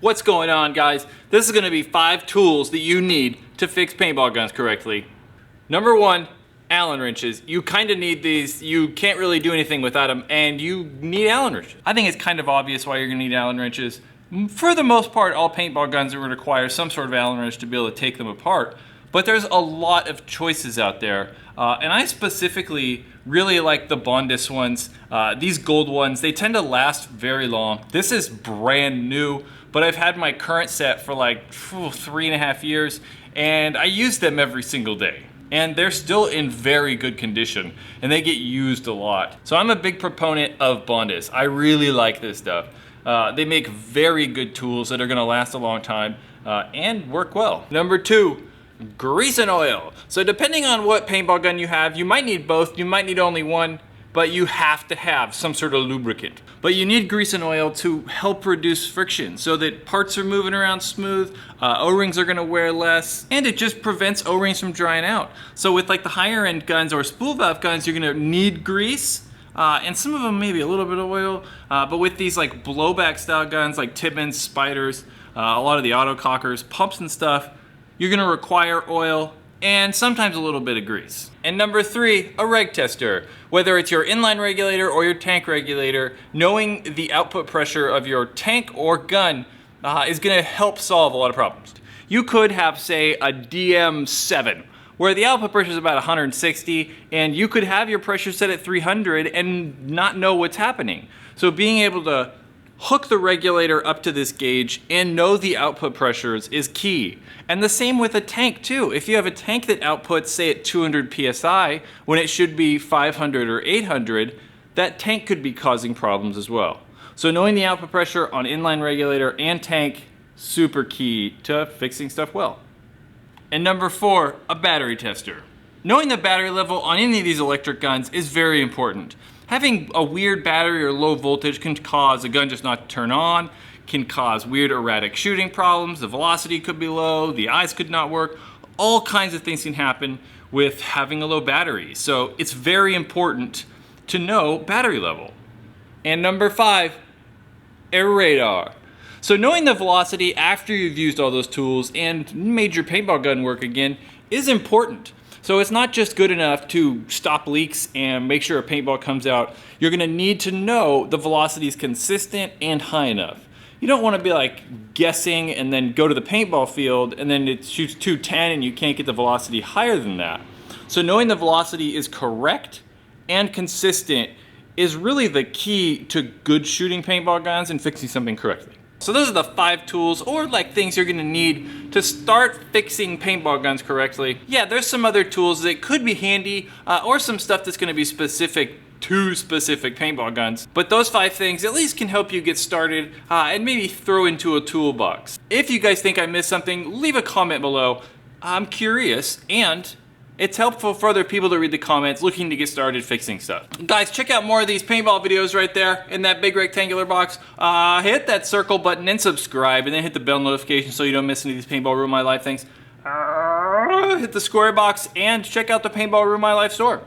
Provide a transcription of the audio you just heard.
What's going on, guys? This is gonna be 5 tools that you need to fix paintball guns correctly. Number 1, Allen wrenches. You kind of need these. You can't really do anything without them, and you need Allen wrenches. I think it's kind of obvious why you're gonna need Allen wrenches. For the most part, all paintball guns would require some sort of Allen wrench to be able to take them apart, but there's a lot of choices out there. And I specifically really like the Bondis ones. These gold ones, they tend to last very long. This is brand new, but I've had my current set for like 3.5 years, and I use them every single day. And they're still in very good condition, and they get used a lot. So I'm a big proponent of Bondis. I really like this stuff. They make very good tools that are gonna last a long time and work well. Number 2, grease and oil. So depending on what paintball gun you have, you might need both, you might need only one, but you have to have some sort of lubricant. But you need grease and oil to help reduce friction so that parts are moving around smooth, O-rings are gonna wear less, and it just prevents O-rings from drying out. So with like the higher end guns or spool valve guns, you're gonna need grease, and some of them maybe a little bit of oil, but with these like blowback style guns like Tippmans, Spiders, a lot of the autocockers, pumps and stuff, you're gonna require oil and sometimes a little bit of grease. And number 3, a reg tester. Whether it's your inline regulator or your tank regulator, knowing the output pressure of your tank or gun is gonna help solve a lot of problems. You could have, say, a DM7, where the output pressure is about 160, and you could have your pressure set at 300 and not know what's happening. So being able to hook the regulator up to this gauge and know the output pressures is key. And the same with a tank too. If you have a tank that outputs, say, at 200 PSI, when it should be 500 or 800, that tank could be causing problems as well. So knowing the output pressure on inline regulator and tank, super key to fixing stuff well. And number 4, a battery tester. Knowing the battery level on any of these electric guns is very important. Having a weird battery or low voltage can cause a gun just not to turn on, can cause weird erratic shooting problems, the velocity could be low, the eyes could not work, all kinds of things can happen with having a low battery. So it's very important to know battery level. And number 5, air radar. So knowing the velocity after you've used all those tools and made your paintball gun work again is important. So it's not just good enough to stop leaks and make sure a paintball comes out. You're gonna need to know the velocity is consistent and high enough. You don't wanna be like guessing and then go to the paintball field and then it shoots 210 and you can't get the velocity higher than that. So knowing the velocity is correct and consistent is really the key to good shooting paintball guns and fixing something correctly. So those are the 5 tools or like things you're gonna need to start fixing paintball guns correctly. Yeah, there's some other tools that could be handy or some stuff that's gonna be specific to specific paintball guns. But those 5 things at least can help you get started and maybe throw into a toolbox. If you guys think I missed something, leave a comment below. I'm curious, and it's helpful for other people to read the comments looking to get started fixing stuff. Guys, check out more of these paintball videos right there in that big rectangular box. Hit that circle button and subscribe, and then hit the bell notification so you don't miss any of these Paintball Ruin My Life things. Hit the square box and check out the Paintball Ruin My Life store.